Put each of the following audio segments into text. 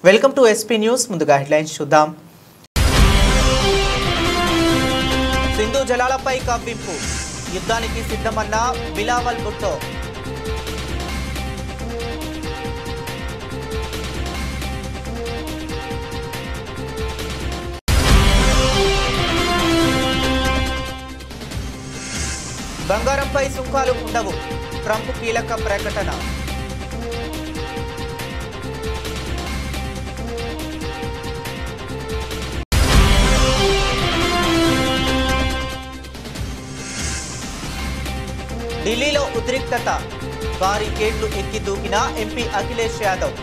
Welcome to SP news. ముందుగా headlines చూద్దాం. సింధు జలాలపై కవ్వింపు, యుద్ధానికి సిద్ధమన్న బిలావల్ భుట్టో. బంగారంపై సుంకాలు ఉండవు, ట్రంప్ కీలక ప్రకటన. ఢిల్లీలో ఉద్రిక్తత, బారికేడ్లు ఎక్కి దూకిన ఎంపీ అఖిలేష్ యాదవ్.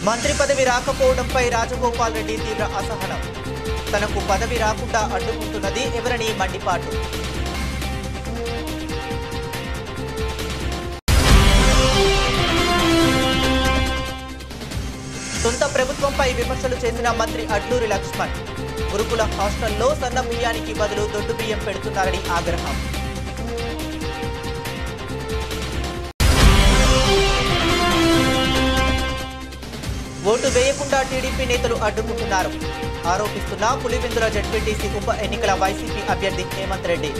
మంత్రి పదవి రాకపోవడంపై రాజగోపాల్ రెడ్డి తీవ్ర అసహనం. తనకు పదవి రాకుండా అడ్డుకుంటున్నది ఎవరని మండిపాటు. సొంత ప్రభుత్వంపై విమర్శలు చేసిన మంత్రి అడ్లూరి లక్ష్మణ్. గురుకుల హాస్టల్లో సన్న బియ్యానికి బదులు దొడ్డు బియ్యం పెడుతున్నారని ఆగ్రహం. ఓటు వేయకుండా టీడీపీ నేతలు అడ్డుకుంటున్నారు ఆరోపిస్తున్న పులివెందుల జెడ్పీటీసీ ఉప ఎన్నికల వైసీపీ అభ్యర్థి హేమంత్ రెడ్డి.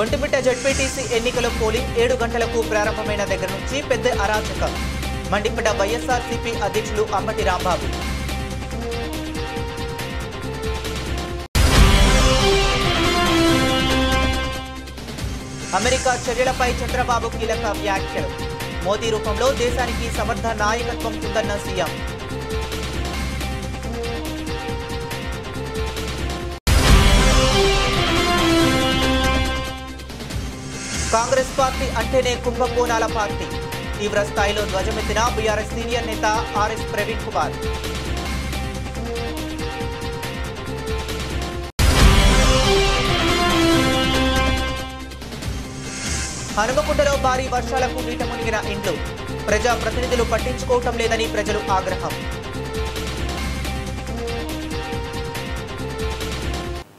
ఒంటిమిట్ట జెడ్పీటీసీ ఎన్నికల పోలింగ్ 7 గంటలకు ప్రారంభమైన దగ్గర నుంచి పెద్ద అరాచకం. మండిపడ్డ వైఎస్ఆర్సీపీ అధ్యక్షులు అంబటి రాంబాబు. అమెరికా చర్యలపై చంద్రబాబు కీలక వ్యాఖ్యలు. మోదీ రూపంలో దేశానికి సమర్థ నాయకత్వం ఉందన్న సీఎం. కాంగ్రెస్ పార్టీ అంటేనే కుంభకోణాల పార్టీ. తీవ్ర స్థాయిలో ధ్వజమెత్తిన బీఆర్ఎస్ సీనియర్ నేత ఆర్ఎస్ ప్రవీణ్ కుమార్. హనుమకొండలో భారీ వర్షాలకు నీట మునిగిన ఇండ్లు. ప్రజా ప్రతినిధులు పట్టించుకోవటం లేదని ప్రజలు ఆగ్రహం.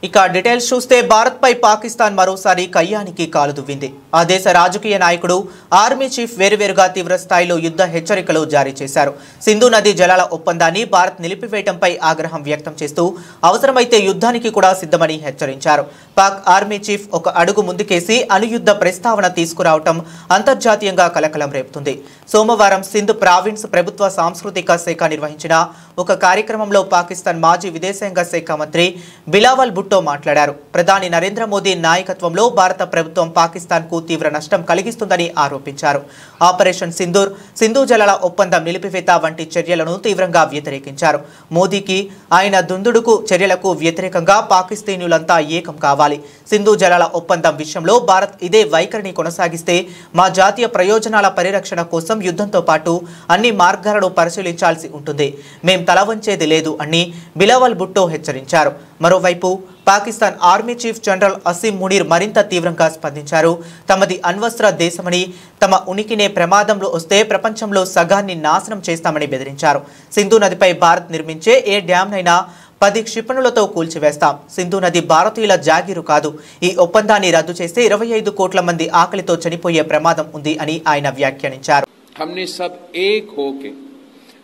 ఇక డీటెయిల్స్ చూస్తే భారత్పై పాకిస్తాన్ మరోసారి కయ్యానికి కాలు దువ్వింది. ఆ దేశ రాజకీయ నాయకుడు, ఆర్మీ చీఫ్ వేరువేరుగా తీవ్ర స్థాయిలో యుద్ధ హెచ్చరికలు జారీ చేశారు. సింధు నది జలాల ఒప్పందాన్ని భారత్ నిలిపివేయడంపై ఆగ్రహం వ్యక్తం చేస్తూ అవసరమైతే యుద్ధానికి కూడా సిద్ధమని హెచ్చరించారు. పాక్ ఆర్మీ చీఫ్ ఒక అడుగు ముందుకేసి అణుయుద్ధ ప్రస్తావన తీసుకురావటం అంతర్జాతీయంగా కలకలం రేపుతుంది. సోమవారం సింధ్ ప్రావిన్స్ ప్రభుత్వ సాంస్కృతిక శాఖ నిర్వహించిన ఒక కార్యక్రమంలో పాకిస్తాన్ మాజీ విదేశాంగ శాఖ మంత్రి బిలావల్ భుట్టో మాట్లాడారు. ప్రధాని నరేంద్ర మోదీ నాయకత్వంలో భారత ప్రభుత్వం పాకిస్తాన్ కు తీవ్ర నష్టం కలిగిస్తుందని ఆరోపించారు. ఆపరేషన్ సింధూర్, సింధు జలాల ఒప్పందం నిలిపివేత వంటి చర్యలను తీవ్రంగా వ్యతిరేకించారు. మోదీకి, ఆయన దుందుడుకు చర్యలకు వ్యతిరేకంగా పాకిస్తానీయులంతా ఏకం కావాలి. సింధు జలాల ఒప్పందం విషయంలో భారత్ ఇదే వైఖరిని కొనసాగిస్తే మా జాతీయ ప్రయోజనాల పరిరక్షణ కోసం యుద్ధంతో పాటు అన్ని మార్గాలను పరిశీలించాల్సి ఉంటుంది. మేం తల వంచేది లేదు అని బిలావల్ భుట్టో హెచ్చరించారు. మరోవైపు Pakistan army chief general Asim Munir మరింత తీవ్రంగా స్పందించారు. తమది అణ్వస్త్ర దేశమని, తమ ఉనికినే ప్రమాదంలో వస్తే ప్రపంచంలో సగాన్ని నాశనం చేస్తామని బెదిరించారు. సింధు నదిపై భారత్ నిర్మించే ఏ డ్యాంనైనా 10 క్షిపణులతో కూల్చివేస్తాం. సింధు నది భారతీయుల జాగీరు కాదు. ఈ ఒప్పందాన్ని రద్దు చేస్తే 25 కోట్ల మంది ఆకలితో చనిపోయే ప్రమాదం ఉంది అని ఆయన వ్యాఖ్యానించారు. हमने सब एक होके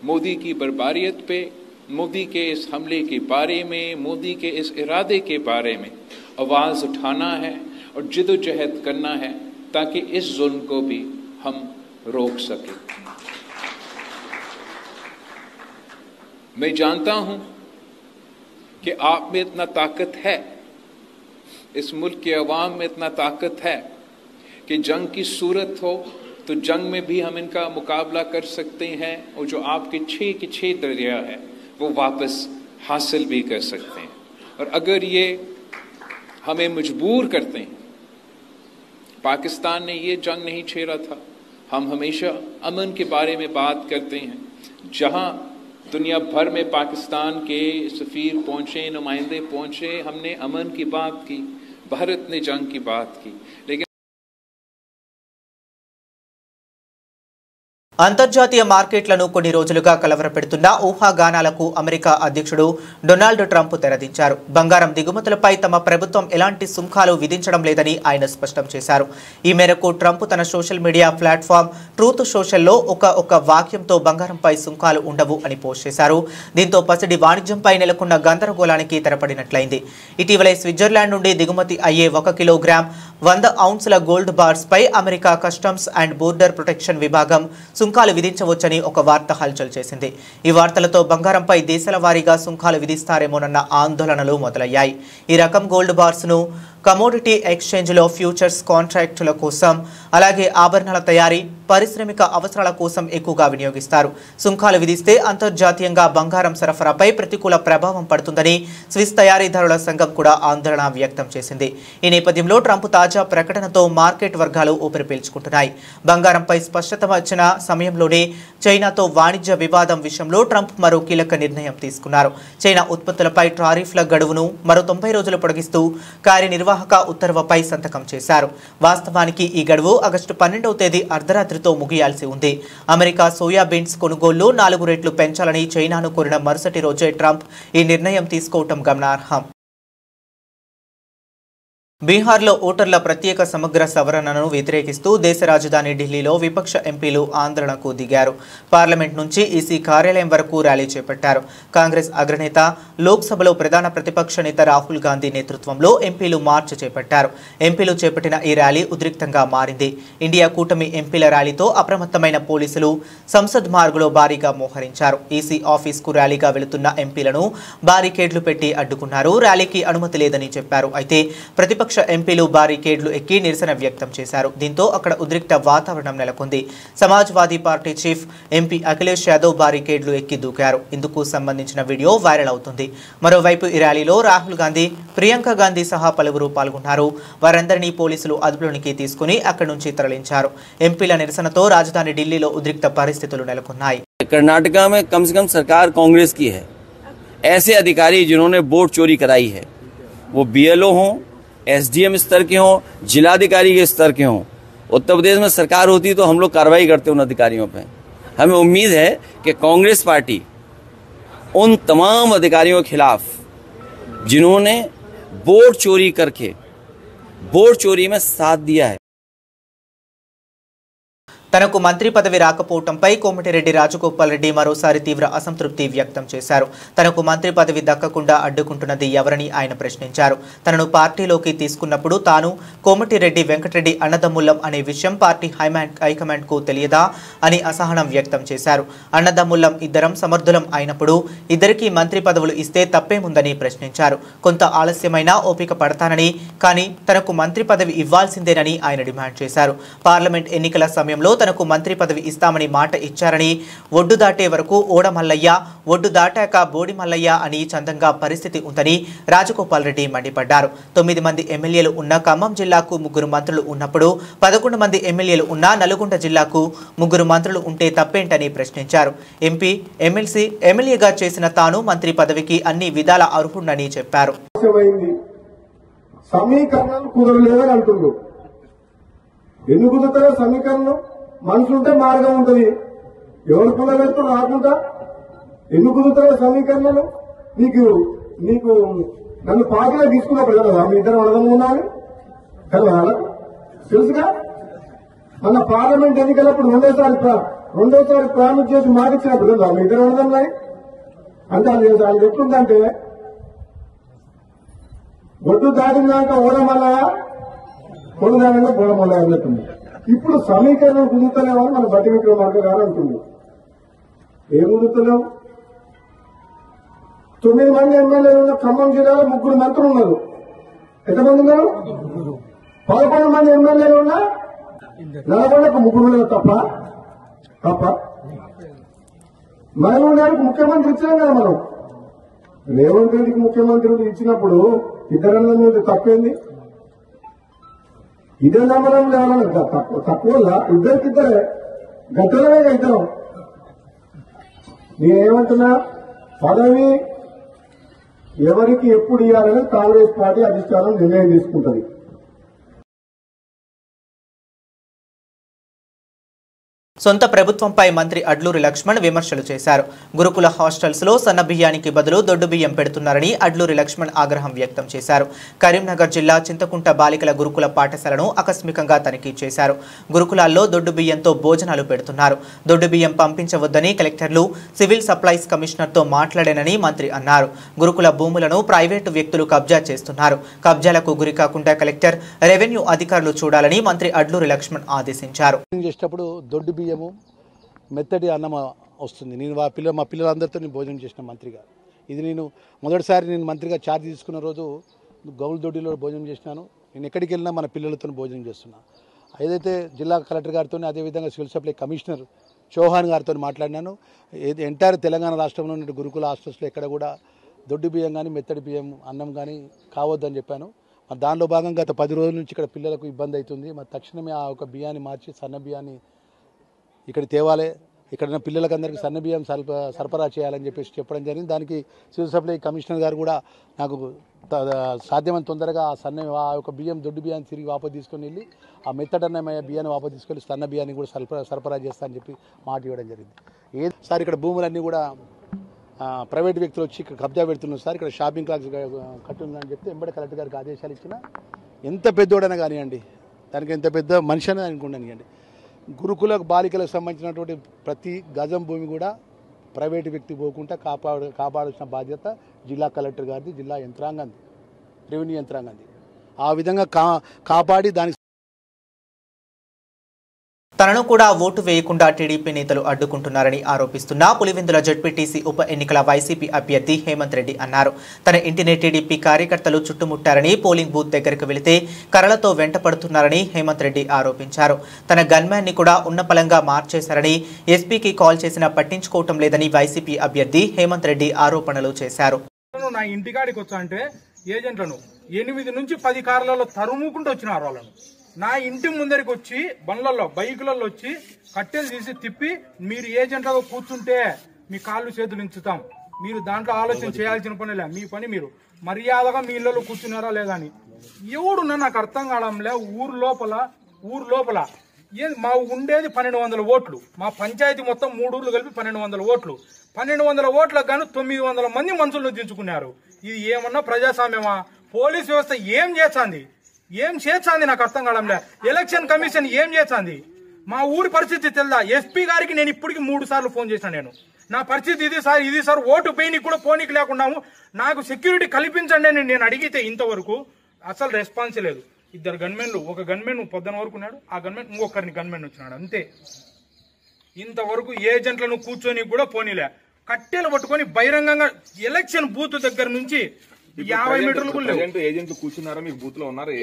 मोदी की बर्बारियत पे, मोदी के इस हमले के बारे में, मोदी के इस इरादे के बारे में आवाज उठाना है और जिदोजहद करना है ताकि इस जुल्म को भी हम रोक सकें। मैं जानता हूं कि आप में इतना ताकत है, इस मुल्क के अवाम में इतना ताकत है कि जंग की सूरत हो तो जंग में भी हम इनका मुकाबला कर सकते हैं और जो आपके 6 के 6 दरिया है वो वापस हासिल भी कर सकते हैं। और अगर ये हमें मजबूर करते हैं, पाकिस्तान ने ये जंग नहीं छेड़ा था। हम हमेशा अमन के बारे में बात करते हैं। जहां दुनिया भर में पाकिस्तान के सफीर पहुंचे, नुमाइंदे पहुंचे, हमने अमन की बात की, भारत ने जंग की बात की। लेकिन అంతర్జాతీయ మార్కెట్లను కొన్ని రోజులుగా కలవరపెడుతున్న ఊహాగానాలకు అమెరికా అధ్యక్షుడు డొనాల్డ్ ట్రంప్ తెరదించారు. బంగారం దిగుమతులపై తమ ప్రభుత్వం ఎలాంటి సుంకాలు విధించడం లేదని ఆయన స్పష్టం చేశారు. ఈ మేరకు ట్రంప్ తన సోషల్ మీడియా ప్లాట్ఫామ్ ట్రూత్ సోషల్లో ఒక వాక్యంతో బంగారంపై సుంకాలు ఉండవు అని పోస్ట్ చేశారు. దీంతో పసిడి వాణిజ్యంపై నెలకొన్న గందరగోళానికి తెరపడినట్లయింది. ఇటీవలే స్విట్జర్లాండ్ నుండి దిగుమతి అయ్యే 1 కిలోగ్రామ్ 100 ఔన్సుల గోల్డ్ బార్స్ పై America customs and border protection విభాగం సుంకాలు విధించవచ్చని ఒక వార్త హల్చల్ చేసింది. ఈ వార్తలతో బంగారంపై దేశాల వారీగా సుంకాలు విధిస్తారేమోనన్న ఆందోళనలు మొదలయ్యాయి. ఈ రకం గోల్డ్ బార్స్ ను కమోడిటీ ఎక్స్చేంజ్లో ఫ్యూచర్స్ కాంట్రాక్టుల కోసం, అలాగే ఆభరణాల తయారీ, పారిశ్రామిక అవసరాల కోసం ఎక్కువగా వినియోగిస్తారు. సుంకాలు విధిస్తే అంతర్జాతీయంగా బంగారం సరఫరాపై ప్రతికూల ప్రభావం పడుతుందని స్విస్ తయారీదారుల సంఘం కూడా ఆందోళన వ్యక్తం చేసింది. ఈ నేపథ్యంలో ట్రంప్ తాజా ప్రకటనతో మార్కెట్ వర్గాలు ఊపిరి పీల్చుకుంటున్నాయి. బంగారంపై స్పష్టత వచ్చిన సమయంలోనే చైనాతో వాణిజ్య వివాదం విషయంలో ట్రంప్ మరో కీలక నిర్ణయం తీసుకున్నారు. చైనా ఉత్పత్తులపై టారిఫ్ల గడువును మరో 90 రోజులు పొడిగిస్తూ కార్యనిర్వాహక ఉత్తర్వుపై సంతకం చేశారు. వాస్తవానికి ఈ గడువు ఆగస్టు 12వ తేదీ అర్ధరాత్రితో ముగియాల్సి ఉంది. అమెరికా సోయాబీన్స్ కొనుగోళ్లు 4 రెట్లు పెంచాలని చైనాను కోరిన మరుసటి రోజే ట్రంప్ ఈ నిర్ణయం తీసుకోవటం గమనార్హం. బీహార్లో ఓటర్ల ప్రత్యేక సమగ్ర సవరణను వ్యతిరేకిస్తూ దేశ రాజధాని ఢిల్లీలో విపక్ష ఎంపీలు ఆందోళనకు దిగారు. పార్లమెంట్ నుంచి ఈసీ కార్యాలయం వరకు ర్యాలీ చేపట్టారు. కాంగ్రెస్ అగ్రనేత, లోక్సభలో ప్రధాన ప్రతిపక్ష నేత రాహుల్ గాంధీ నేతృత్వంలో ఎంపీలు మార్చ్ చేపట్టారు. ఎంపీలు చేపట్టిన ఈ ర్యాలీ ఉద్రిక్తంగా మారింది. ఇండియా కూటమి ఎంపీల ర్యాలీతో అప్రమత్తమైన పోలీసులు సంసద్ మార్గులో భారీగా మోహరించారు. ఈసీ ఆఫీస్కు ర్యాలీగా వెళుతున్న ఎంపీలను బారికేడ్లు పెట్టి అడ్డుకున్నారు. ర్యాలీకి అనుమతి లేదని చెప్పారు. అయితే ప్రతిపక్ష ఎంపీలు బారికేడ్లు ఎక్కి నిరసన వ్యక్తం చేశారు. దీంతో అక్కడ ఉద్రిక్త వాతావరణం నెలకొంది. సమాజ్వాదీ పార్టీ చీఫ్ ఎంపీ అఖిలేష్ యాదవ్ బారికేడ్లు ఎక్కి దూకారు. ఇందుకు సంబంధించిన వీడియో వైరల్ అవుతుంది. మరోవైపు ఈ ర్యాలీలో రాహుల్ గాంధీ, ప్రియాంక గాంధీ సహా పలువురు పాల్గొన్నారు. వారందరినీ పోలీసులు అదుపులోనికి తీసుకుని అక్కడి నుంచి తరలించారు. ఎంపీల నిరసనతో రాజధాని ఢిల్లీలో ఉద్రిక్త పరిస్థితులు నెలకొన్నాయి. कर्नाटका में कम से कम सरकार कांग्रेस की है. ऐसे अधिकारी जिन्होंने वोट चोरी कराई है, वो बीएलओ हों, एसडीएम स्तर के हों, जिलाधिकारी के स्तर के हों, उत्तर प्रदेश में सरकार होती तो हम लोग कार्रवाई करते उन अधिकारियों पे. हमें उम्मीद है कि कांग्रेस पार्टी उन तमाम अधिकारियों के खिलाफ जिन्होंने वोट चोरी करके वोट चोरी में साथ दिया है. తనకు మంత్రి పదవి రాకపోవడంపై కోమటిరెడ్డి రాజగోపాల్ రెడ్డి మరోసారి తీవ్ర అసంతృప్తి వ్యక్తం చేశారు. తనకు మంత్రి పదవి దక్కకుండా అడ్డుకుంటున్నది ఎవరని ఆయన ప్రశ్నించారు. తనను పార్టీలోకి తీసుకున్నప్పుడు తాను కోమటిరెడ్డి వెంకటరెడ్డి అన్నదమ్ములం అనే విషయం పార్టీ హైకమాండ్కు తెలియదా అని అసహనం వ్యక్తం చేశారు. అన్నదమ్ములం ఇద్దరం సమర్థులం అయినప్పుడు ఇద్దరికీ మంత్రి పదవులు ఇస్తే తప్పేముందని ప్రశ్నించారు. కొంత ఆలస్యమైనా ఓపిక పడతానని, కానీ తనకు మంత్రి పదవి ఇవ్వాల్సిందేనని ఆయన డిమాండ్ చేశారు. పార్లమెంట్ ఎన్నికల సమయంలో తనకు మంత్రి పదవి ఇస్తామని మాట ఇచ్చారని, ఒడ్డు దాటే వరకు ఓడమల్లయ్య, ఒడ్డు దాటాక బోడి మల్లయ్య అని చందంగా పరిస్థితి ఉందని రాజగోపాల్ రెడ్డి మండిపడ్డారు. 9 మంది ఎమ్మెల్యేలు ఉన్న ఖమ్మం జిల్లాకు 3 మంత్రులు ఉన్నప్పుడు 11 మంది ఎమ్మెల్యేలు ఉన్న నల్గొండ జిల్లాకు 3 మంత్రులు ఉంటే తప్పేంటని ప్రశ్నించారు. ఎంపీ, ఎమ్మెల్సీ, ఎమ్మెల్యేగా చేసిన తాను మంత్రి పదవికి అన్ని విధాల అర్హుడని చెప్పారు. మనసుంటే మార్గం ఉంటుంది. ఎవరు పుల్లలెత్తు రాకుండా ఎందుకు కుదురుతారో సమీకరణలు. నీకు నన్ను పార్టీలో తీసుకున్నప్పుడు కదా మీ ఇద్దరు అర్థం ఉండాలి కదా, వాళ్ళకు తెలుసుగా. మన పార్లమెంట్ ఎన్నికలప్పుడు రెండోసారి ప్రామిస్ చేసి మాటిచ్చినప్పుడు కదా మీ ఇద్దరు అర్థం అంటే అది ఎట్లుందంటే, ఒడ్డు దాటినాక ఓడమల్లయా, ఒడ్డు దాటినాక బోడమల్లయా అన్నట్టుంది. ఇప్పుడు సమీకరణం కుదురుతలేమని మన బట్టి విక్రమార్క గారు అంటుంది. ఏం కుదురుతలేవు? 9 మంది ఎమ్మెల్యేలు ఉన్న ఖమ్మం జిల్లాలో 3 మంత్రులు ఉన్నారు. ఎంతమంది ఉన్నారు? 11 మంది ఎమ్మెల్యేలు ఉన్నా నల్గొండకు 3 ఉన్నారు. తప్ప మహబూబ్ గారికి ముఖ్యమంత్రి ఇచ్చాం కదా మనం. రేవంత్ రెడ్డికి ముఖ్యమంత్రి ఇచ్చినప్పుడు ఇద్దరన్న మీద తప్పేంది? ఇదే నమ్మడం లేవన్నా తక్కువ ఇద్దరికిద్దరే గద్దలమే ఇద్దరం. నేనేమంటున్నా, పదవి ఎవరికి ఎప్పుడు ఇవ్వాలని కాంగ్రెస్ పార్టీ అధిష్టానం నిర్ణయం తీసుకుంటది. సొంత ప్రభుత్వంపై మంత్రి అడ్లూరి లక్ష్మణ్ విమర్శలు చేశారు. గురుకుల హాస్టల్స్ లో సన్న బియ్యానికి బదులు దొడ్డు బియ్యం పెడుతున్నారని అడ్లూరి లక్ష్మణ్ ఆగ్రహం వ్యక్తం చేశారు. కరీంనగర్ జిల్లా చింతకుంట బాలికల గురుకుల పాఠశాలను ఆకస్మికంగా తనిఖీ చేశారు. గురుకులాల్లో దొడ్డు బియ్యంతో భోజనాలు పెడుతున్నారు. దొడ్డు బియ్యం పంపించవద్దని కలెక్టర్లు, సివిల్ సప్లైస్ కమిషనర్తో మాట్లాడానని మంత్రి అన్నారు. గురుకుల భూములను ప్రైవేటు వ్యక్తులు కబ్జా చేస్తున్నారు. కబ్జాలకు గురికాకుండా కలెక్టర్, రెవెన్యూ అధికారులు చూడాలని మంత్రి అడ్లూరి లక్ష్మణ్ ఆదేశించారు. మెత్తటి అన్నం వస్తుంది. నేను మా పిల్లలందరితో నేను భోజనం చేసిన మంత్రిగా. ఇది నేను మొదటిసారి నేను మంత్రిగా ఛార్జ్ తీసుకున్న రోజు గౌల్ దొడ్డిలో భోజనం చేసినాను. నేను ఎక్కడికి వెళ్ళినా మన పిల్లలతో భోజనం చేస్తున్నాను. ఏదైతే జిల్లా కలెక్టర్ గారితో, అదేవిధంగా సివిల్ సప్లై కమిషనర్ చౌహాన్ గారితో మాట్లాడినాను. ఎంటైర్ తెలంగాణ రాష్ట్రంలో ఉన్న గురుకుల హాస్టల్స్లో ఎక్కడ కూడా దొడ్డు బియ్యం కానీ మెత్తడి బియ్యం అన్నం కానీ కావద్దని చెప్పాను. దానిలో భాగంగా గత 10 రోజుల నుంచి ఇక్కడ పిల్లలకు ఇబ్బంది అవుతుంది. తక్షణమే ఆ ఒక బియ్యాన్ని మార్చి సన్న బియ్యాన్ని ఇక్కడ తేవాలి, ఇక్కడ పిల్లలకు అందరికీ సన్న బియ్యం సరఫరా చేయాలని చెప్పడం జరిగింది. దానికి సివిల్ సప్లై కమిషనర్ గారు కూడా నాకు సాధ్యమైన తొందరగా ఆ యొక్క బియ్యం దొడ్డు బియ్యాన్ని తిరిగి వాపసు తీసుకొని వెళ్ళి ఆ మెత్తడన్నమయ్యే బియ్యాన్ని వాపసు తీసుకెళ్ళి సన్న బియ్యాన్ని కూడా సరఫరా చేస్తా అని చెప్పి మాట ఇవ్వడం జరిగింది. సార్ ఇక్కడ భూములన్నీ కూడా ప్రైవేట్ వ్యక్తులు వచ్చి ఇక్కడ కబ్జా పెడుతున్నారు సార్, ఇక్కడ షాపింగ్ కాంప్లెక్స్ కట్టుందని చెప్తే ఎంబడి కలెక్టర్ గారికి ఆదేశాలు ఇచ్చిన. ఎంత పెద్దోడైనా కానివ్వండి, దానికి ఎంత పెద్ద మనిషి అనేది అనుకోండి, గురుకుల బాలికలకు సంబంధించినటువంటి ప్రతి గజం భూమి కూడా ప్రైవేటు వ్యక్తి పోకుండా కాపాడాల్సిన బాధ్యత జిల్లా కలెక్టర్ గారిది, జిల్లా యంత్రాంగంది, రెవెన్యూ యంత్రాంగంది. ఆ విధంగా కాపాడి దానికి తనను కూడా ఓటు వేయకుండా టీడీపీ నేతలు అడ్డుకుంటున్నారని ఆరోపిస్తున్న పులివెందుల జెడ్పీటీసీ ఉప ఎన్నికల వైసీపీ అభ్యర్థి హేమంత్ రెడ్డి అన్నారు. తన ఇంటిని టీడీపీ కార్యకర్తలు చుట్టుముట్టారని, పోలింగ్ బూత్ దగ్గరకు వెళితే కర్రలతో వెంటపడుతున్నారని హేమంత్ రెడ్డి ఆరోపించారు. తన గన్మ్యాన్ని కూడా ఉన్నపలంగా మార్చేశారని, ఎస్పీకి కాల్ చేసినా పట్టించుకోవటం లేదని వైసీపీ అభ్యర్థి హేమంత్ రెడ్డి ఆరోపణలు చేశారు. నా ఇంటికాడికి వచ్చా అంటే ఏజెంట్లను 8 నుంచి 10 కార్లలో తరుముకుంటూ వచ్చినారు. వాళ్ళను నా ఇంటి ముందరికి వచ్చి బండ్లలో బైకులలో వచ్చి కట్టెలు తీసి తిప్పి, మీరు ఏజెంట్లుగా కూర్చుంటే మీ కాళ్ళు చేతులు ఇంచుతాం, మీరు దాంట్లో ఆలోచన చేయాల్సిన పనిలే, మీ పని మీరు మర్యాదగా మీ ఇళ్లలో కూర్చున్నారా లేదా అని. ఎవడున్నా నాకు అర్థం కావడంలే. ఊరు లోపల మా ఉండేది 1200 ఓట్లు, మా పంచాయతీ మొత్తం 3 ఊర్లు కలిపి 1200 ఓట్లు. 1200 ఓట్లకు గాను 900 మంది మనుషులను దించుకున్నారు. ఇది ఏమన్నా ప్రజాస్వామ్యమా? పోలీస్ వ్యవస్థ ఏం చేస్తుంది నాకు అర్థం కావడంలే. ఎలక్షన్ కమిషన్ ఏం చేస్తుంది? మా ఊరి పరిస్థితి తెలుదా? ఎస్పీ గారికి నేను ఇప్పటికి 3 సార్లు ఫోన్ చేసిన. నా పరిస్థితి ఇది సార్ ఓటు పోయినకి కూడా పోనీకి లేకున్నాము, నాకు సెక్యూరిటీ కల్పించండి అని నేను అడిగితే ఇంతవరకు అసలు రెస్పాన్స్ లేదు. 2 గన్మెన్లు, ఒక గన్మెన్ పొద్దున వరకు ఉన్నాడు, ఆ గన్మెన్ ఇంకొకరిని గన్మెన్ వచ్చినాడు, అంతే. ఇంతవరకు ఏజెంట్లను కూర్చొని కూడా పోనీలే. కట్టెలు పట్టుకొని బహిరంగంగా ఎలక్షన్ బూత్ దగ్గర నుంచి 50 మీటర్లు కూడా ఏజెంట్లు కూర్చున్నారా? మీకు బూత్ లో ఉన్నారా?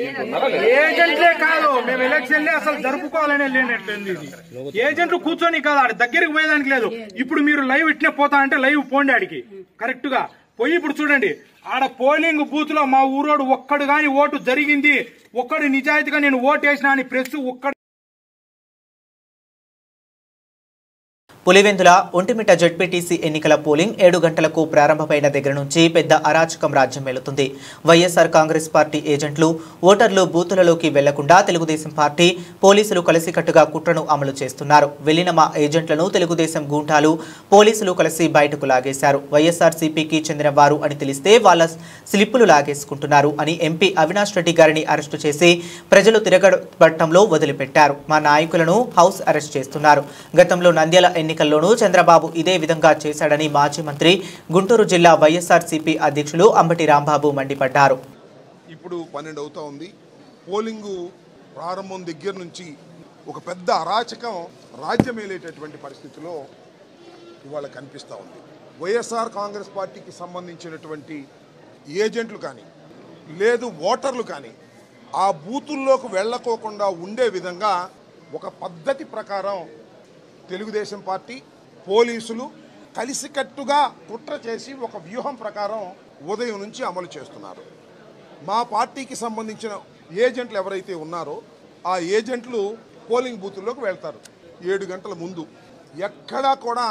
ఏజెంట్లే కాదు, మేము ఎలక్షన్లే అసలు జరుపుకోవాలనే లేనట్లేదు. ఇది ఏజెంట్లు కూర్చొని కాదు, ఆడ దగ్గరికి పోయేదానికి లేదు. ఇప్పుడు మీరు లైవ్ ఇట్నే పోతా అంటే లైవ్ పోండి ఆడికి కరెక్ట్ గా పోయి. ఇప్పుడు చూడండి, ఆడ పోలింగ్ బూత్ లో మా ఊరోడు ఒక్కడు గాని ఓటు జరిగింది, ఒక్కడు నిజాయితీగా నేను ఓటు వేసినా అని ప్రెస్ ఒక్కడు. పులివెందుల ఒంటిమిట్ట జెడ్పీటీసీ ఎన్నికల పోలింగ్ 7 గంటలకు ప్రారంభమైన దగ్గర నుంచి పెద్ద అరాచకం రాజ్యం వెళుతుంది. వైఎస్ఆర్ కాంగ్రెస్ పార్టీ ఏజెంట్లు, ఓటర్లు బూతులలోకి వెళ్లకుండా తెలుగుదేశం పార్టీ, పోలీసులు కలిసికట్టుగా కుట్రను అమలు చేస్తున్నారు. వెళ్లిన మా ఏజెంట్లను తెలుగుదేశం గూంటాలు, పోలీసులు కలిసి బయటకు లాగేశారు. వైఎస్ఆర్సీపీకి చెందిన వారు అని తెలిస్తే వాళ్ళ స్లిప్పులు లాగేసుకుంటున్నారు అని ఎంపీ అవినాష్ రెడ్డి గారిని అరెస్టు చేసి ప్రజలు తిరగబట్టంలో వదిలిపెట్టారు. మా నాయకులను హౌస్ అరెస్ట్ చేస్తున్నారు. గతంలో నంద్యాల ఎన్నికల్లోనూ చంద్రబాబు ఇదే విధంగా చేశాడని మాజీ మంత్రి, గుంటూరు జిల్లా వైఎస్ఆర్సీపీ అధ్యక్షులు అంబటి రాంబాబు మండిపడ్డారు. ఇప్పుడు 12 అవుతా ఉంది. పోలింగు ప్రారంభం దగ్గర నుంచి ఒక పెద్ద అరాచకం రాజ్యమేలేటటువంటి పరిస్థితిలో ఇవాళ కనిపిస్తూ ఉంది. వైఎస్ఆర్ కాంగ్రెస్ పార్టీకి సంబంధించినటువంటి ఏజెంట్లు కానీ లేదు ఓటర్లు కానీ ఆ బూతుల్లోకి వెళ్ళకోకుండా ఉండే విధంగా ఒక పద్ధతి ప్రకారం తెలుగుదేశం పార్టీ, పోలీసులు కలిసికట్టుగా కుట్ర చేసి ఒక వ్యూహం ప్రకారం ఉదయం నుంచి అమలు చేస్తున్నారు. మా పార్టీకి సంబంధించిన ఏజెంట్లు ఎవరైతే ఉన్నారో ఆ ఏజెంట్లు పోలింగ్ బూతుల్లోకి వెళ్తారు 7 గంటల ముందు. ఎక్కడా కూడా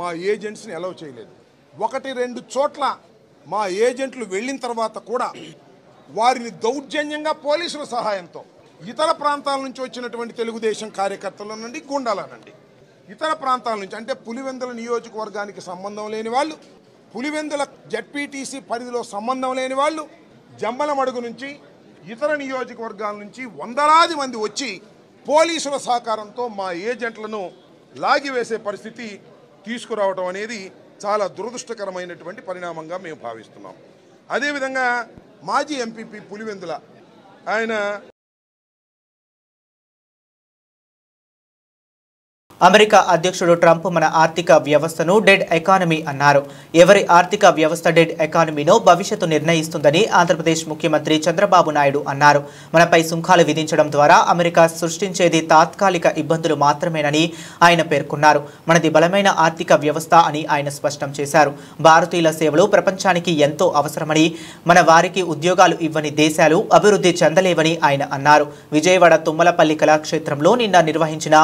మా ఏజెంట్స్ని అలౌ చేయలేదు. 1-2 చోట్ల మా ఏజెంట్లు వెళ్ళిన తర్వాత కూడా వారిని దౌర్జన్యంగా పోలీసుల సహాయంతో ఇతర ప్రాంతాల నుంచి వచ్చినటువంటి తెలుగుదేశం కార్యకర్తల నుండి, గుండాల నుండి ఇతర ప్రాంతాల నుంచి అంటే పులివెందుల నియోజకవర్గానికి సంబంధం లేని వాళ్ళు, పులివెందుల జడ్పీటీసీ పరిధిలో సంబంధం లేని వాళ్ళు, జమ్మలమడుగు నుంచి ఇతర నియోజకవర్గాల నుంచి వందలాది మంది వచ్చి పోలీసుల సహకారంతో మా ఏజెంట్లను లాగివేసే పరిస్థితి తీసుకురావడం అనేది చాలా దురదృష్టకరమైనటువంటి పరిణామంగా మేము భావిస్తున్నాం. అదేవిధంగా మాజీ ఎంపీపీ పులివెందుల ఆయన అమెరికా అధ్యక్షుడు ట్రంప్ మన ఆర్థిక వ్యవస్థను డెడ్ ఎకానమీ అన్నారు. ఎవరి ఆర్థిక వ్యవస్థ డెడ్ ఎకానమీనో భవిష్యత్తు నిర్ణయిస్తుందని ఆంధ్రప్రదేశ్ ముఖ్యమంత్రి చంద్రబాబు నాయుడు అన్నారు. మనపై సుంకాలు విధించడం ద్వారా అమెరికా సృష్టించేది తాత్కాలిక ఇబ్బందులు మాత్రమేనని ఆయన పేర్కొన్నారు. మనది బలమైన ఆర్థిక వ్యవస్థ అని ఆయన స్పష్టం చేశారు. భారతీయుల సేవలు ప్రపంచానికి ఎంతో అవసరమని, మన వారికి ఉద్యోగాలు ఇవ్వని దేశాలు అభివృద్ధి చెందలేవని ఆయన అన్నారు. విజయవాడ తుమ్మలపల్లి కళాక్షేత్రంలో నిన్న నిర్వహించిన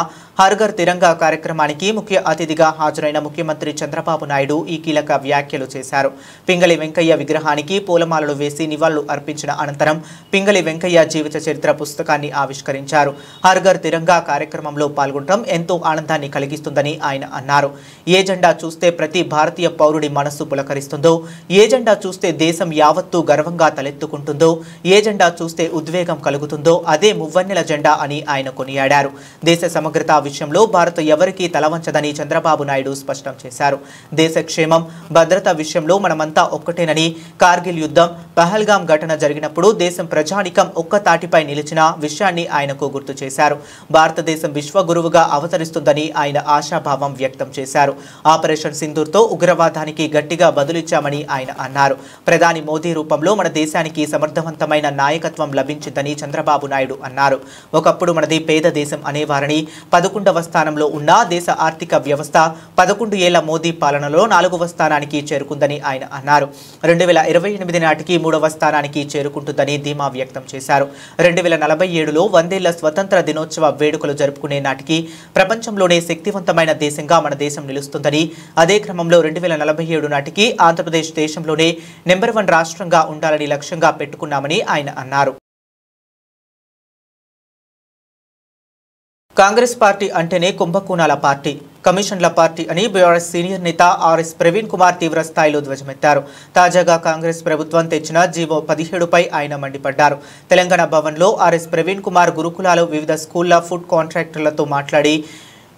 హర్ ఘర్ తిరంగా కార్యక్రమానికి ముఖ్య అతిథిగా హాజరైన ముఖ్యమంత్రి చంద్రబాబు నాయుడు ఈ కీలక వ్యాఖ్యలు చేశారు. పింగళి వెంకయ్య విగ్రహానికి పూలమాలలు వేసి నివాళులు అర్పించిన అనంతరం పింగళి వెంకయ్య జీవిత చరిత్ర పుస్తకాన్ని ఆవిష్కరించారు. హర్ ఘర్ తిరంగా కార్యక్రమంలో పాల్గొనడం ఎంతో ఆనందాన్ని కలిగిస్తుందని ఆయన అన్నారు. ఏ జెండా చూస్తే ప్రతి భారతీయ పౌరుడి మనస్సు పులకరిస్తుందో, ఏ జెండా చూస్తే దేశం యావత్తూ గర్వంగా తలెత్తుకుంటుందో, ఏ జెండా చూస్తే ఉద్వేగం కలుగుతుందో అదే మువ్వన్నెల జెండా అని ఆయన కొనియాడారు. దేశ సమగ్రత విషయంలో భారత్ ఎవరికీ తలవంచదని చంద్రబాబు నాయుడు స్పష్టం చేశారు. దేశ క్షేమం, భద్రత విషయంలో మనమంతా ఒక్కటేనని, కార్గిల్ యుద్ధం, పహల్గాం ఘటన జరిగినప్పుడు దేశం ప్రజానికం ఒక్క తాటిపై నిలిచిన విషయాన్ని ఆయనకు గుర్తు చేశారు. భారతదేశం విశ్వగురువుగా అవతరిస్తుందని ఆయన ఆశాభావం వ్యక్తం చేశారు. ఆపరేషన్ సింధూర్తో ఉగ్రవాదానికి గట్టిగా బదులిచ్చామని ఆయన అన్నారు. ప్రధాని మోదీ రూపంలో మన దేశానికి సమర్థవంతమైన నాయకత్వం లభించిందని చంద్రబాబు నాయుడు అన్నారు. ఒకప్పుడు మనది పేద దేశం అనేవారని, 11వ స్థానంలో ఉన్న దేశ ఆర్థిక వ్యవస్థ 11 ఏళ్ల మోదీ పాలనలో 4వ స్థానానికి చేరుకుందని ఆయన అన్నారు. 2028 నాటికి 3వ స్థానానికి చేరుకుంటుందని ధీమా వ్యక్తం చేశారు. 2047లో 100ఏళ్ల స్వతంత్ర దినోత్సవ వేడుకలు జరుపుకునే నాటికి ప్రపంచంలోనే శక్తివంతమైన దేశంగా మన దేశం నిలుస్తుందని, అదే క్రమంలో 2047 నాటికి ఆంధ్రప్రదేశ్ దేశంలోనే నెంబర్ 1 రాష్ట్రంగా ఉండాలని లక్ష్యంగా పెట్టుకున్నామని ఆయన అన్నారు. కాంగ్రెస్ పార్టీ అంటేనే కుంభకోణాల పార్టీ, కమిషన్ల పార్టీ అని బీఆర్ఎస్ సీనియర్ నేత ఆర్ఎస్ ప్రవీణ్ కుమార్ తీవ్ర స్థాయిలో ధ్వజమెత్తారు. తాజాగా కాంగ్రెస్ ప్రభుత్వం తెచ్చిన జీవో 17పై ఆయన మండిపడ్డారు. తెలంగాణ భవన్లో ఆర్ఎస్ ప్రవీణ్ కుమార్ గురుకులాలు, వివిధ స్కూళ్ల ఫుడ్ కాంట్రాక్టర్లతో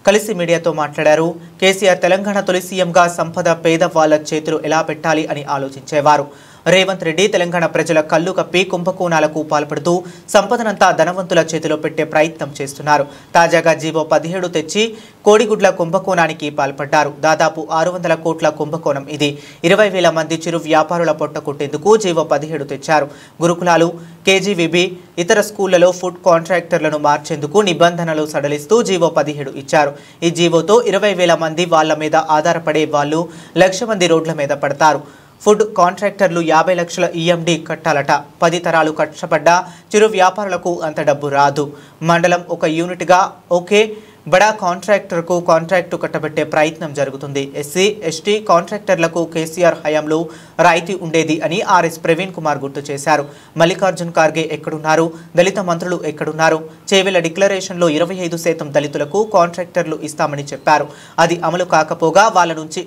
కలిసి మీడియాతో మాట్లాడారు. కేసీఆర్ తెలంగాణ తొలి సీఎంగా సంపద పేదవాళ్ల చేతులు ఎలా పెట్టాలి అని ఆలోచించేవారు. రేవంత్ రెడ్డి తెలంగాణ ప్రజల కళ్ళు కప్పి కుంభకోణాలకు పాల్పడుతూ సంపదనంతా ధనవంతుల చేతిలో పెట్టే ప్రయత్నం చేస్తున్నారు. తాజాగా జీవో 17 తెచ్చి కోడిగుడ్ల కుంభకోణానికి పాల్పడ్డారు. దాదాపు 600 కోట్ల కుంభకోణం ఇది. 20,000 మంది చిరు వ్యాపారుల పొట్ట కొట్టేందుకు జీవో 17 తెచ్చారు. గురుకులాలు, కేజీవీబీ, ఇతర స్కూళ్లలో ఫుడ్ కాంట్రాక్టర్లను మార్చేందుకు నిబంధనలు సడలిస్తూ జీవో 17 ఇచ్చారు. ఈ జీవోతో 20,000 మంది వాళ్ల మీద ఆధారపడే వాళ్ళు 1,00,000 మంది రోడ్ల మీద పడతారు. ఫుడ్ కాంట్రాక్టర్లు 50 లక్షల ఈఎండి కట్టాలట. 10 తరాలు కష్టపడ్డా చిరు వ్యాపారులకు అంత డబ్బు రాదు. మండలం ఒక యూనిట్గా ఒకే బడా కాంట్రాక్టర్కు కాంట్రాక్టు కట్టబెట్టే ప్రయత్నం జరుగుతుంది. ఎస్సీ, ఎస్టీ కాంట్రాక్టర్లకు కేసీఆర్ హయాంలో రాయితీ ఉండేది అని ఆర్ఎస్ ప్రవీణ్ కుమార్ గుర్తు చేశారు. మల్లికార్జున్ ఖార్గే ఎక్కడున్నారు? దళిత మంత్రులు ఎక్కడున్నారు? చేవెళ్ల డిక్లరేషన్లో 25% దళితులకు కాంట్రాక్టర్లు ఇస్తామని చెప్పారు. అది అమలు కాకపోగా వాళ్ళ నుంచి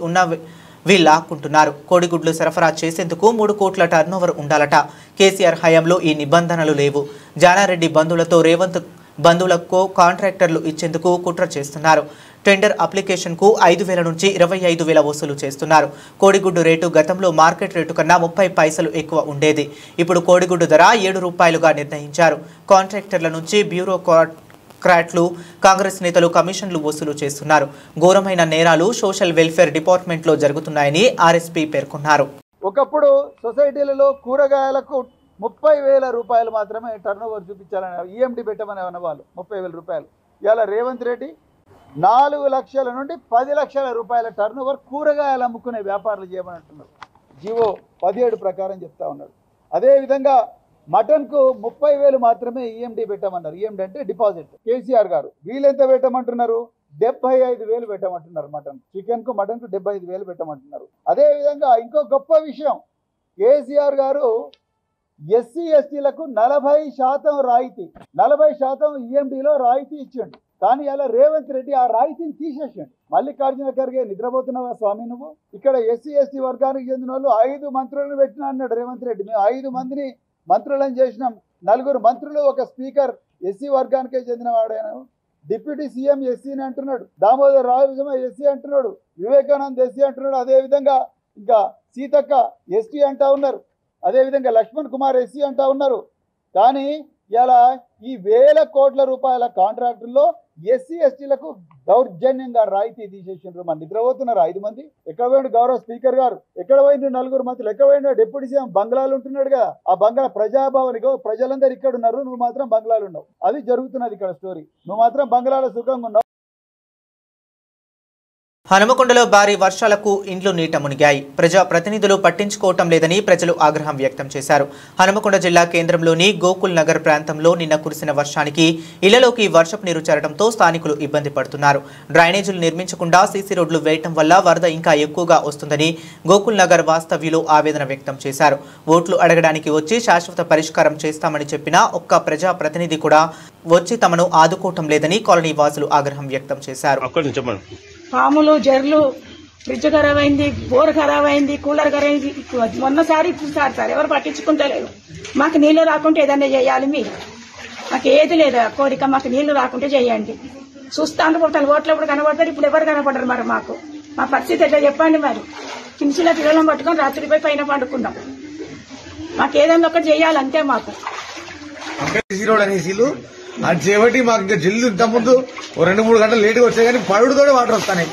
వీళ్ళాక్కుంటున్నారు. కోడిగుడ్లు సరఫరా చేసేందుకు 3 కోట్ల టర్నోవర్ ఉండాలట. కేసీఆర్ హయాంలో ఈ నిబంధనలు లేవు. జానారెడ్డి బంధువులతో రేవంత్ బంధువులకు కాంట్రాక్టర్లు ఇచ్చేందుకు కుట్ర చేస్తున్నారు. టెండర్ అప్లికేషన్కు 5,000 నుంచి 25,000 వసూలు చేస్తున్నారు. కోడిగుడ్డు రేటు గతంలో మార్కెట్ రేటు కన్నా 30 పైసలు ఎక్కువ ఉండేది. ఇప్పుడు కోడిగుడ్డు ధర 7 రూపాయలుగా నిర్ణయించారు. కాంట్రాక్టర్ల నుంచి బ్యూరోక్రాట్లు, కాంగ్రెస్ నేతలు కమిషన్లు వసూలు చేస్తున్నారు. ఘోరమైన నేరాలు సోషల్ వెల్ఫేర్ డిపార్ట్మెంట్లో జరుగుతున్నాయని ఆర్ఎస్పీ పేర్కొన్నారు. ఒకప్పుడు సొసైటీలలో కూరగాయలకు 30,000 రూపాయలు మాత్రమే టర్నోవర్ చూపించాలని ఈఎండి పెట్టమని అన్నవాళ్ళు 30,000 రూపాయలు. ఇవాళ రేవంత్ రెడ్డి 4 లక్షల నుండి 10 లక్షల రూపాయల టర్నోవర్ కూరగాయలు అమ్ముకునే వ్యాపారాలు చేయమని అంటున్నారు. జీవో 17 ప్రకారం చెప్తా ఉన్నాడు. అదేవిధంగా మటన్కు 30,000 మాత్రమే ఈఎండి పెట్టమన్నారు. ఈఎండి అంటే డిపాజిట్. కేసీఆర్ గారు వీళ్ళెంత పెట్టమంటున్నారు? 75,000 పెట్టమంటున్నారు. చికెన్కు మటన్కు 75,000 పెట్టమంటున్నారు. అదేవిధంగా ఇంకో గొప్ప విషయం, కేసీఆర్ గారు ఎస్సీ ఎస్టీలకు 40% రాయితీ, 40% ఈఎండిలో రాయితీ ఇచ్చిండు. కానీ ఇలా రేవంత్ రెడ్డి ఆ రాయితీని తీసేసాడు. మల్లికార్జున ఖర్గే నిద్రపోతున్నావా స్వామి నువ్వు? ఇక్కడ ఎస్సీ ఎస్టీ వర్గానికి చెందిన వాళ్ళు 5 మంత్రులను పెట్టినా అన్నాడు రేవంత్ రెడ్డి. మేము 5 మందిని మంత్రులను చేసినాం. 4 మంత్రులు, ఒక స్పీకర్ ఎస్సీ వర్గానికే చెందిన వాడైనా. డిప్యూటీ సీఎం ఎస్సీని అంటున్నాడు, దామోదర్ రాజు ఎస్సీ అంటున్నాడు, వివేకానంద్ ఎస్సీ అంటున్నాడు, అదేవిధంగా ఇంకా సీతక్క ఎస్టీ అంటా ఉన్నారు, అదేవిధంగా లక్ష్మణ్ కుమార్ ఎస్సీ అంటా ఉన్నారు. కానీ ఇలా ఈ వేల కోట్ల రూపాయల కాంట్రాక్టుల్లో ఎస్సీ ఎస్టీలకు దౌర్జన్యంగా రాయితీ తీసేసిండ్రు. మన నిద్రపోతున్నారు 5 మంది. ఎక్కడ పోయిండు గౌరవ స్పీకర్ గారు? ఎక్కడ పోయిండు 4 మంత్రులు? ఎక్కడ పోయిండు డిప్యూటీ సీఎం? బంగ్లాలు ఉంటున్నాడు కదా, ఆ బంగ్లా ప్రజాభవనికో ప్రజలందరూ ఇక్కడ ఉన్నారు, నువ్వు మాత్రం బంగ్లాలు ఉన్నావు. అది జరుగుతున్నది ఇక్కడ స్టోరీ. నువ్వు మాత్రం బంగ్లాలో సుఖంగా ఉన్నావు. హనుమకొండలో భారీ వర్షాలకు ఇండ్లు నీట మునిగాయి. ప్రజా ప్రతినిధులు పట్టించుకోవటం లేదని ప్రజలు ఆగ్రహం వ్యక్తం చేశారు. హనుమకొండ జిల్లా కేంద్రంలోని గోకుల్ నగర్ ప్రాంతంలో నిన్న కురిసిన వర్షానికి ఇళ్లలోకి వర్షపు నీరు చేరడంతో స్థానికులు ఇబ్బంది పడుతున్నారు. డ్రైనేజీలు నిర్మించకుండా సీసీ రోడ్లు వేయటం వల్ల వరద ఇంకా ఎక్కువగా వస్తుందని గోకుల్ నగర్ వాస్తవ్యులు ఆవేదన వ్యక్తం చేశారు. ఓట్లు అడగడానికి వచ్చి శాశ్వత పరిష్కారం చేస్తామని చెప్పినా ఒక్క ప్రజా ప్రతినిధి కూడా వచ్చి తమను ఆదుకోవటం లేదని కాలనీ వాసులు ఆగ్రహం వ్యక్తం చేశారు. పాములు, జర్లు, ఫ్రిడ్జ్ ఖరాబ్ అయింది, బోర్ ఖరాబ్ అయింది, కూలర్ ఖరాబ్ అయింది. మొన్నసారి ఇప్పుడు సార్ ఎవరు పట్టించుకుంటలేరు. మాకు నీళ్లు రాకుంటే ఏదన్నా చేయాలి మీరు. మాకు ఏది లేదు కోరిక, మాకు నీళ్లు రాకుంటే చేయండి. చూస్తాను పోతాను, ఓట్లప్పుడు కనబడతారు, ఇప్పుడు ఎవరు కనపడరు. మరి మాకు మా పరిస్థితి ఎట్లా చెప్పండి. మరి చిన్న పిల్లలను పట్టుకొని రాత్రిపై పైన పండుకున్నాం. మాకు ఏదన్నా ఒకటి చేయాలి అంతే. మాకు అది చేయబట్టి మాకు ఇంకా జల్లు ఇంతకుముందు 2-3 గంటలు లేటుగా వచ్చాయి, కానీ పడుడుతో వాటర్ వస్తాయి.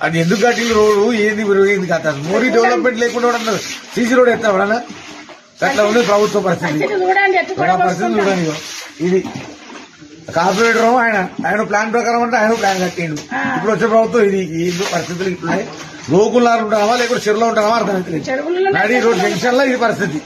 అది ఎందుకు కట్టింది రోడ్డు ఏంది కథ? మోడీ డెవలప్మెంట్ లేకుండా సీసీ రోడ్ ఎత్తా ఎవడన్నా? అట్లా ఉంది ప్రభుత్వ పరిస్థితి. చూడండి, ఇది కార్పొరేటర్ ఆయన ప్లాన్ ప్రకారం అంటే ఆయన ప్లాన్ కట్టిండు. ఇప్పుడు వచ్చే ప్రభుత్వం ఇది ఏందో పరిస్థితులు ఇట్లా గోకుల్లారు ఉంటామా లేకపోతే చెరువులో ఉంటామా అర్థమవుతుంది. నడి రోడ్ జంక్షన్ లో ఇది పరిస్థితి.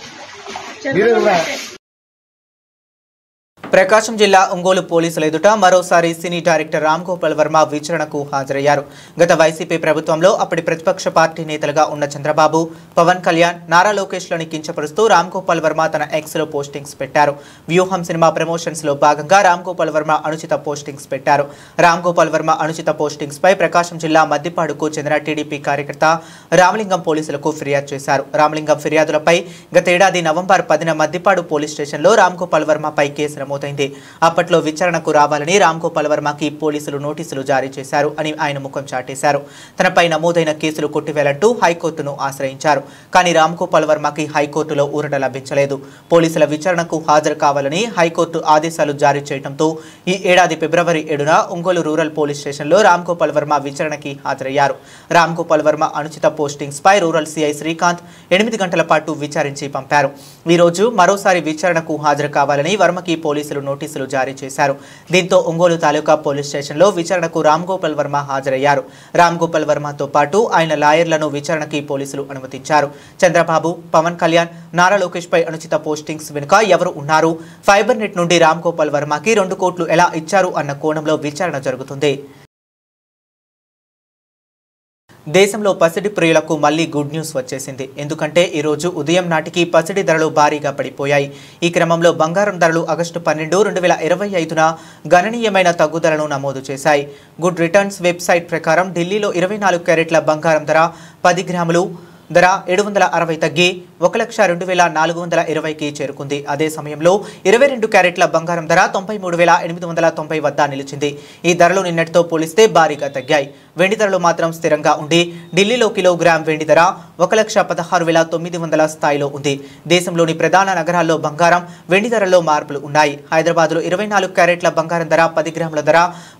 ప్రకాశం జిల్లా ఒంగోలు పోలీసుల ఎదుట మరోసారి సినీ డైరెక్టర్ రామ్ గోపాల్ వర్మ విచారణకు హాజరయ్యారు. గత వైసీపీ ప్రభుత్వంలో అప్పటి ప్రతిపక్ష పార్టీ నేతలుగా ఉన్న చంద్రబాబు, పవన్ కళ్యాణ్, నారా లోకేష్లను కించపరుస్తూ రామ్ గోపాల్ వర్మ తన ఎక్స్ లో పోస్టింగ్స్ పెట్టారు. వ్యూహం సినిమా ప్రమోషన్స్ లో భాగంగా రామ్ గోపాల్ వర్మ అనుచిత పోస్టింగ్స్ పెట్టారు. రామ్ గోపాల్ వర్మ అనుచిత పోస్టింగ్స్ పై ప్రకాశం జిల్లా మద్దిపాడుకు చెందిన టీడీపీ కార్యకర్త రామలింగం పోలీసులకు ఫిర్యాదు చేశారు. రామలింగం ఫిర్యాదులపై గతేడాది నవంబర్ 10న మద్దిపాడు పోలీస్ స్టేషన్లో రామ్ గోపాల్ వర్మపై కేసు నమోదు. అప్పట్లో విచారణకు రావాలని రామ్ గోపాల్ వర్మకి పోలీసులు నోటీసులు జారీ చేశారు అని ఆయన ముఖం చాటేశారు. తనపై నమోదైన కేసులు కొట్టివేయాలంటూ హైకోర్టును ఆశ్రయించారు. కానీ రామ్ గోపాల్ వర్మకి హైకోర్టులో ఊరట లభించలేదు. పోలీసుల విచారణకు హాజరు కావాలని హైకోర్టు ఆదేశాలు జారీ చేయడంతో ఈ ఏడాది ఫిబ్రవరి 7న ఒంగోలు రూరల్ పోలీస్ స్టేషన్లో రామ్ గోపాల్ వర్మ విచారణకి హాజరయ్యారు. రామ్ గోపాల్ వర్మ అనుచిత పోస్టింగ్స్ పై రూరల్ సిఐ శ్రీకాంత్ 8 గంటల పాటు విచారించి పంపారు. ఈ రోజు మరోసారి విచారణకు హాజరు కావాలని వర్మకి పోలీసులు నోటీసులు జారీ చేశారు. దీంతో ఒంగోలు తాలూకా పోలీస్ స్టేషన్లో విచారణకు రామ్ గోపాల్ వర్మ హాజరయ్యారు. రామ్ గోపాల్ వర్మతో పాటు ఆయన లాయర్లను విచారణకి పోలీసులు అనుమతించారు. చంద్రబాబు, పవన్ కళ్యాణ్, నారా లోకేష్ పై అనుచిత పోస్టింగ్స్ వెనుక ఎవరు ఉన్నారు, ఫైబర్ నెట్ నుండి రామ్ గోపాల్ వర్మకి 2 కోట్లు ఎలా ఇచ్చారు అన్న కోణంలో విచారణ జరుగుతుంది. దేశంలో పసిడి ప్రియులకు మళ్లీ గుడ్ న్యూస్ వచ్చేసింది. ఎందుకంటే ఈ రోజు ఉదయం నాటికి పసిడి ధరలు భారీగా పడిపోయాయి. ఈ క్రమంలో బంగారం ధరలు ఆగస్టు 12, 2025న గణనీయమైన తగ్గుదలను నమోదు చేశాయి. గుడ్ రిటర్న్స్ వెబ్సైట్ ప్రకారం ఢిల్లీలో 24 క్యారెట్ల బంగారం ధర 10 గ్రాములు ధర 760 తగ్గి 1,02,420కి చేరుకుంది. అదే సమయంలో 22 క్యారెట్ల బంగారం ధర 93,890 వద్ద నిలిచింది. ఈ ధరలు నిన్నటితో పోలిస్తే భారీగా తగ్గాయి. వెండి ధరలు మాత్రం స్థిరంగా ఉండి ఢిల్లీలో కిలోగ్రామ్ వెండి ధర 1,16,900 స్థాయిలో ఉంది. దేశంలోని ప్రధాన నగరాల్లో బంగారం, వెండి ధరల్లో మార్పులు ఉన్నాయి. హైదరాబాద్లో 24 క్యారెట్ల బంగారం ధర 10 గ్రాముల ధర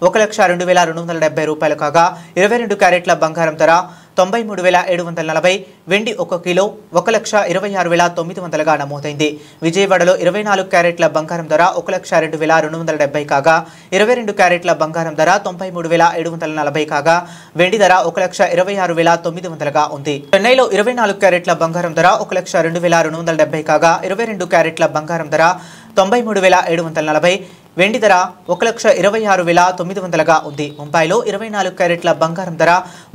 1,02,270 రూపాయలు కాగా 22 క్యారెట్ల బంగారం ధర 93,740, వెండి 1 కిలో 1,26,900గా నమోదైంది. విజయవాడలో 24 క్యారెట్ల బంగారం ధర 1,02,270 కాగా 22 క్యారెట్ల బంగారం ధర 93,740 కాగా వెండి ధర 1,26,900గా ఉంది. చెన్నైలో 24 క్యారెట్ల బంగారం ధర 1,02,270 కాగా 22 క్యారెట్ల బంగారం ధర 93,740, వెండి ధర 1,26,900గా ఉంది. ముంబైలో 24 క్యారెట్ల బంగారం ధర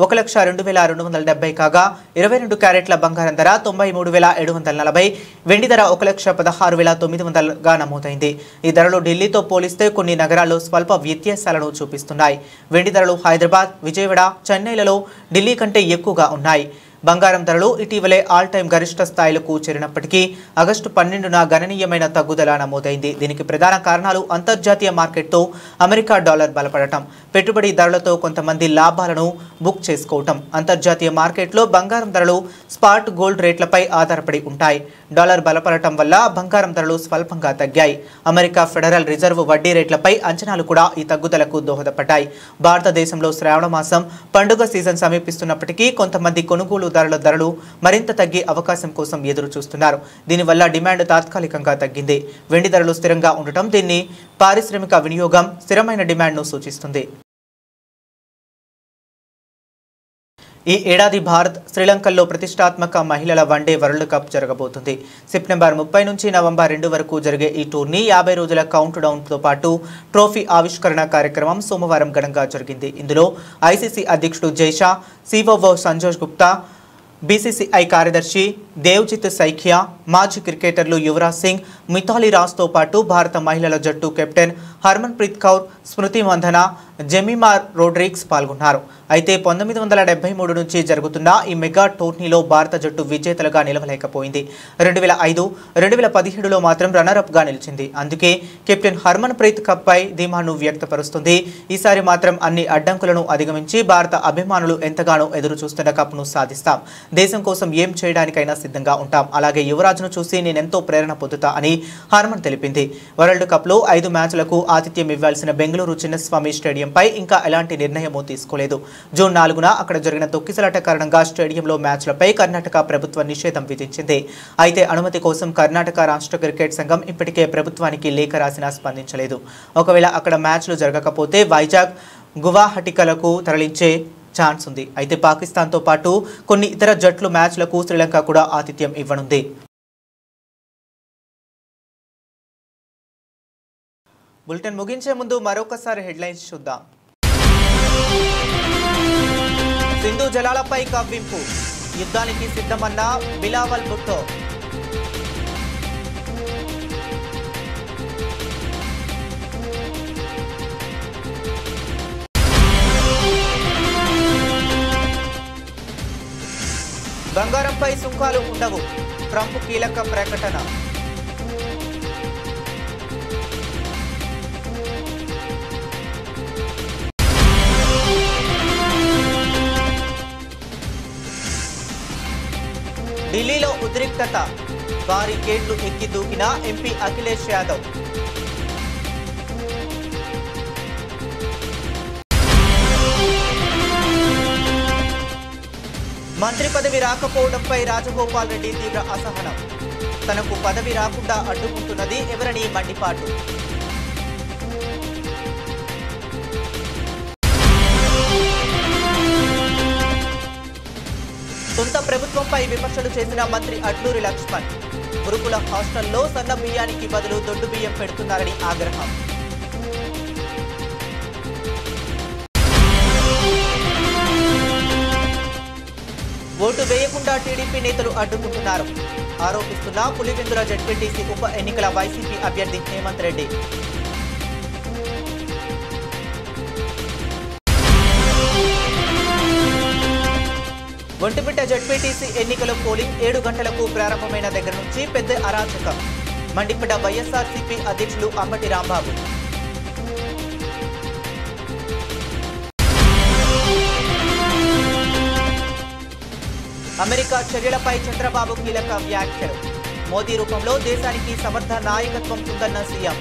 1,02,270 కాగా 22 క్యారెట్ల బంగారం ధర 93,740, వెండి ధర 1,16,900గా నమోదైంది. ఈ ధరలు ఢిల్లీతో పోలిస్తే కొన్ని నగరాల్లో స్వల్ప వ్యత్యాసాలను చూపిస్తున్నాయి. వెండి ధరలు హైదరాబాద్, విజయవాడ, చెన్నైలలో ఢిల్లీ కంటే ఎక్కువగా ఉన్నాయి. బంగారం ధరలు ఇటీవలే ఆల్ టైమ్ గరిష్ట స్థాయిలకు చేరినప్పటికీ ఆగస్టు 12న గణనీయమైన తగ్గుదల నమోదైంది. దీనికి ప్రధాన కారణాలు అంతర్జాతీయ మార్కెట్తో అమెరికా డాలర్ బలపడటం, పెట్టుబడి ధరలతో కొంతమంది లాభాలను బుక్ చేసుకోవటం. అంతర్జాతీయ మార్కెట్లో బంగారం ధరలు స్పాట్ గోల్డ్ రేట్లపై ఆధారపడి ఉంటాయి. డాలర్ బలపడటం వల్ల బంగారం ధరలు స్వల్పంగా తగ్గాయి. అమెరికా ఫెడరల్ రిజర్వ్ వడ్డీ రేట్లపై అంచనాలు కూడా ఈ తగ్గుదలకు దోహదపడ్డాయి. భారతదేశంలో శ్రావణ మాసం పండుగ సీజన్ సమీపిస్తున్నప్పటికీ కొంతమంది కొనుగోలుదారుల ధరలు మరింత తగ్గే అవకాశం కోసం ఎదురు చూస్తున్నారు. దీనివల్ల డిమాండ్ తాత్కాలికంగా తగ్గింది. వెండి ధరలు స్థిరంగా ఉండటం దీన్ని పారిశ్రామిక వినియోగం, స్థిరమైన డిమాండ్ను సూచిస్తుంది. ఈ ఏడాది భారత్, శ్రీలంకల్లో ప్రతిష్టాత్మక మహిళల వన్డే వరల్డ్ కప్ జరగబోతుంది. సెప్టెంబర్ 30 నుంచి నవంబర్ 2 వరకు జరిగే ఈ టోర్నీ 50 రోజుల కౌంట్ డౌన్తో పాటు ట్రోఫీ ఆవిష్కరణ కార్యక్రమం సోమవారం ఘనంగా జరిగింది. ఇందులో ఐసీసీ అధ్యక్షుడు జైషా, సిఓఓ సంజోష్ గుప్తా, బీసీసీఐ కార్యదర్శి దేవ్జిత్ సైఖియా, మాజీ క్రికెటర్లు యువరాజ్ సింగ్, మిథాలీ రాజ్తో పాటు భారత మహిళల జట్టు కెప్టెన్ హర్మన్ప్రీత్ కౌర్, స్మృతి మంధన, జెమిమా రోడ్రిగ్స్ పాల్గొన్నారు. అయితే 1973 నుంచి జరుగుతున్న ఈ మెగా టోర్నీలో భారత జట్టు విజేతలుగా నిలవలేకపోయింది. 2005, 2017లో మాత్రం రన్నరప్గా నిలిచింది. అందుకే కెప్టెన్ హర్మన్ప్రీత్ కప్పై ధీమాను వ్యక్తపరుస్తుంది. ఈసారి మాత్రం అన్ని అడ్డంకులను అధిగమించి భారత అభిమానులు ఎంతగానో ఎదురు చూస్తున్న కప్ను సాధిస్తాం. దేశం కోసం ఏం చేయడానికైనా సిద్ధంగా ఉంటాం. అలాగే యువరాజ్ను చూసి నేనెంతో ప్రేరణ పొందుతా అని హర్మన్ తెలిపింది. వరల్డ్ కప్లో 5 మ్యాచ్లకు ఆతిథ్యం ఇవ్వాల్సిన బెంగళూరు చిన్నస్వామి స్టేడియంపై ఇంకా ఎలాంటి నిర్ణయమూ తీసుకోలేదు. జూన్ 4న అక్కడ జరిగిన తొక్కిసలాట కారణంగా స్టేడియంలో మ్యాచ్లపై కర్ణాటక ప్రభుత్వం నిషేధం విధించింది. అయితే అనుమతి కోసం కర్ణాటక రాష్ట్ర క్రికెట్ సంఘం ఇప్పటికే ప్రభుత్వానికి లేఖ రాసినా స్పందించలేదు. ఒకవేళ అక్కడ మ్యాచ్లు జరగకపోతే వైజాగ్, గువాహటికలకు తరలించే ఛాన్స్ ఉంది. అయితే పాకిస్తాన్తో పాటు కొన్ని ఇతర జట్లు మ్యాచ్లకు శ్రీలంక కూడా ఆతిథ్యం ఇవ్వనుంది. బులెటిన్ ముగించే ముందు మరొకసారి హెడ్లైన్స్ చూద్దాం. సింధు జలాలపై కవ్వింపు, యుద్ధానికి సిద్ధమన్న బిలావల్ భుట్టో. బంగారంపై సుంకాలు ఉండవు, ట్రంప్ కీలక ప్రకటన. ఢిల్లీలో ఉద్రిక్తత, భారీ గేట్లు ఎక్కి దూకిన ఎంపీ అఖిలేష్ యాదవ్. మంత్రి పదవి రాకపోవడంపై రాజగోపాల్ రెడ్డి తీవ్ర అసహనం. తనకు పదవి రాకుండా అడ్డుకుంటున్నది ఎవరని మండిపాటు. సొంత ప్రభుత్వంపై విమర్శలు చేసిన మంత్రి అడ్లూరి లక్ష్మణ్. గురుకుల హాస్టల్లో సన్న బియ్యానికి బదులు దొడ్డు బియ్యం పెడుతున్నారని ఆగ్రహం. ఓటు వేయకుండా టీడీపీ నేతలు అడ్డుకుంటున్నారు ఆరోపిస్తున్న పులివెందుల జెడ్పీటీసీ ఉప ఎన్నికల వైసీపీ అభ్యర్థి హేమంత్ రెడ్డి. ఒంటిమిట్ట జెడ్పీటీసీ ఎన్నికల పోలింగ్ 7 గంటలకు ప్రారంభమైన దగ్గర నుంచి పెద్ద అరాచకం. మండిపడ్డ వైఎస్ఆర్సీపీ అధ్యక్షులు అంబటి రాంబాబు. అమెరికా చర్యలపై చంద్రబాబు కీలక వ్యాఖ్యలు. మోదీ రూపంలో దేశానికి సమర్థ నాయకత్వం ఉందన్న సీఎం.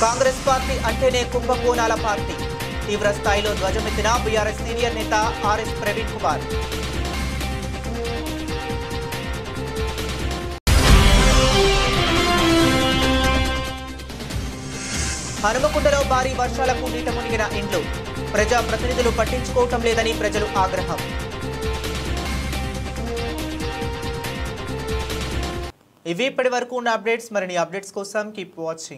కాంగ్రెస్ పార్టీ అంటేనే కుంభకోణాల పార్టీ. తీవ్ర స్థాయిలో ధ్వజమెత్తిన బీఆర్ఎస్ సీనియర్ నేత ఆర్ఎస్ ప్రవీణ్ కుమార్. హనుమకొండలో భారీ వర్షాలకు నీట మునిగిన ఇండ్లు. ప్రజాప్రతినిధులు పట్టించుకోవటం లేదని ప్రజలు ఆగ్రహం. ఇవి ఇప్పటి వరకు ఉన్న అప్డేట్స్. మరిన్ని అప్డేట్స్ కోసం కీప్ వాచింగ్.